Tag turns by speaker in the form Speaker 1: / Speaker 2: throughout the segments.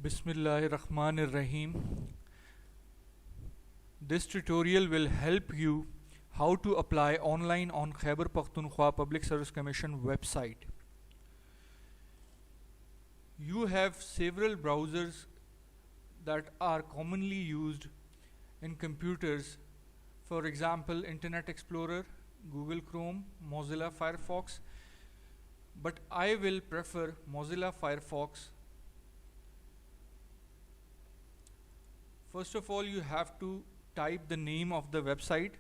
Speaker 1: Bismillahirrahmanirrahim. This tutorial will help you how to apply online on Khyber Pakhtunkhwa Public Service Commission website. You have several browsers that are commonly used in computers. For example, Internet Explorer, Google Chrome, Mozilla Firefox. But I will prefer Mozilla Firefox. First of all, you have to type the name of the website,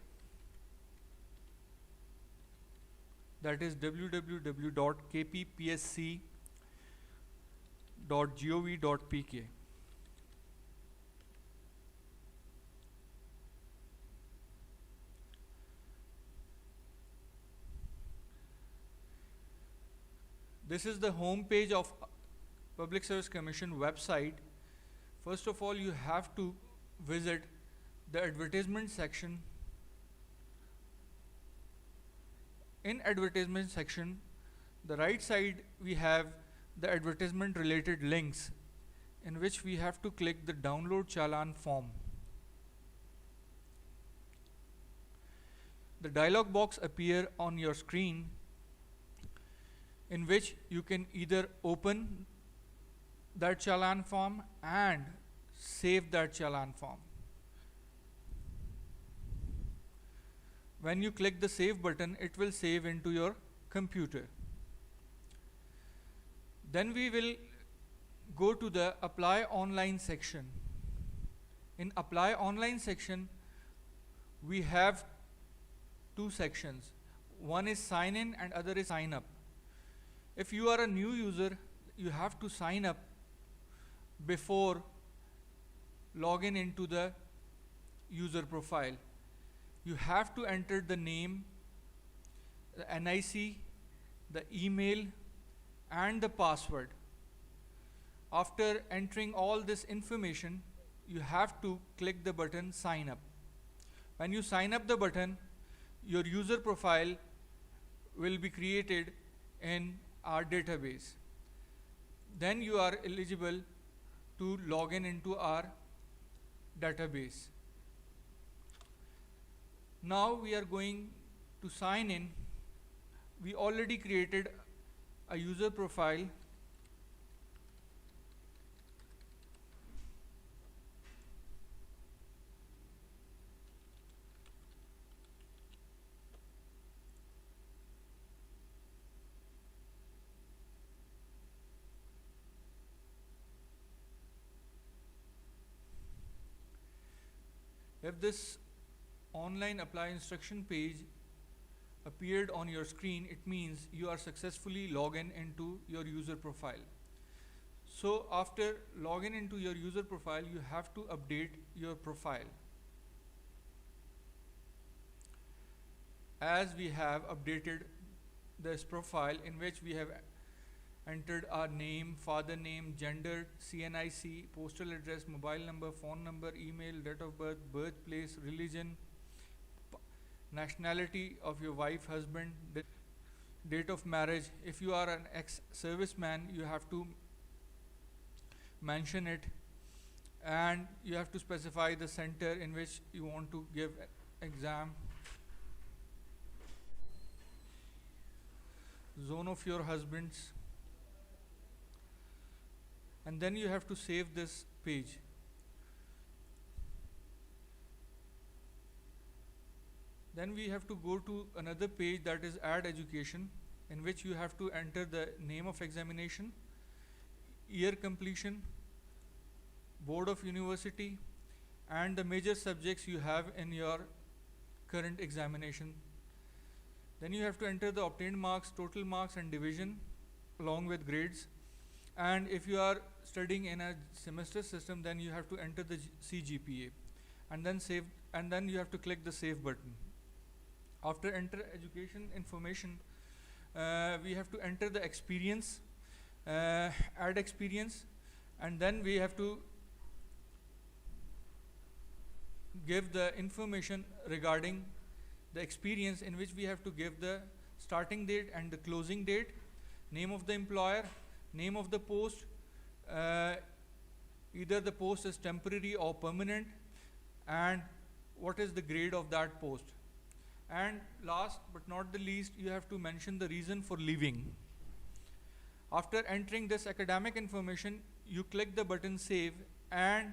Speaker 1: that is www.kppsc.gov.pk. This is the home page of Public Service Commission website. First of all, you have to visit the advertisement section. In advertisement section, the right side we have the advertisement related links, in which we have to click the download challan form. The dialog box appear on your screen, in which you can either open that challan form and save that challan form. When you click the save button, it will save into your computer. Then we will go to the apply online section. In apply online section, we have two sections. One is sign in and other is sign up. If you are a new user, you have to sign up before login into the user profile. You have to enter the name, the NIC, the email and the password. After entering all this information, you have to click the button sign up. When you sign up the button, your user profile will be created in our database. Then you are eligible to log in into our database. Now we are going to sign in. We already created a user profile. If this online apply instruction page appeared on your screen, it means you are successfully logged in into your user profile. So after login into your user profile, you have to update your profile. As we have updated this profile, in which we have entered our name, father name, gender, CNIC, postal address, mobile number, phone number, email, date of birth, birthplace, religion, nationality of your wife, husband, date of marriage. If you are an ex-serviceman, you have to mention it, and you have to specify the center in which you want to give exam, zone of your husband's, and then you have to save this page. Then we have to go to another page, that is add education, in which you have to enter the name of examination, year completion, board of university, and the major subjects you have in your current examination. Then you have to enter the obtained marks, total marks and division along with grades. And if you are studying in a semester system, then you have to enter the CGPA and then save, and then you have to click the save button. After enter education information, we have to enter the experience, add experience, and then we have to give the information regarding the experience, in which we have to give the starting date and the closing date, name of the employer, name of the post, either the post is temporary or permanent, and what is the grade of that post. And last but not the least, you have to mention the reason for leaving. After entering this academic information, you click the button Save, and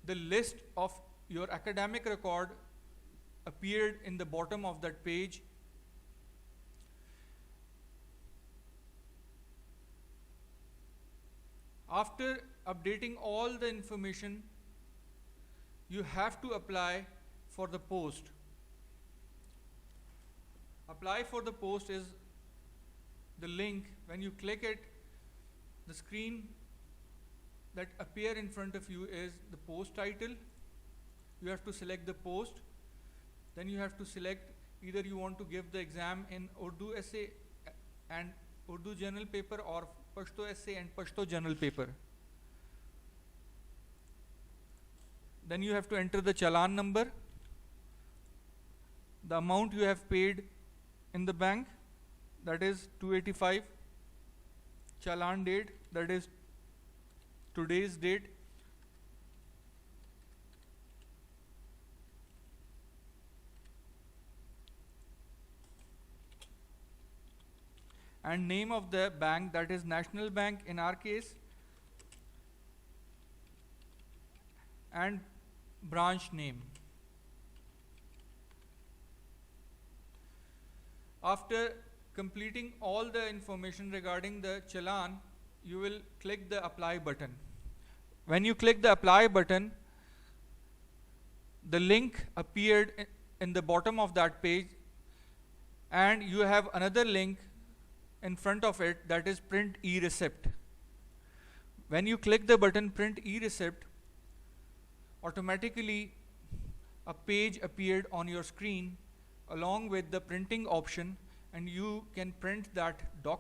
Speaker 1: the list of your academic record appeared in the bottom of that page. After updating all the information, you have to apply for the post. Apply for the post is the link. When you click it, the screen that appear in front of you is the post title. You have to select the post. Then you have to select either you want to give the exam in Urdu essay and Urdu general paper, or Pashto essay and Pashto general paper. Then you have to enter the challan number, the amount you have paid in the bank, that is 285, challan date, that is today's date, and name of the bank, that is National Bank in our case, and branch name. After completing all the information regarding the challan, you will click the apply button. When you click the apply button, the link appeared in the bottom of that page, and you have another link in front of it, that is print e-receipt. When you click the button print e-receipt, automatically a page appeared on your screen along with the printing option, and you can print that document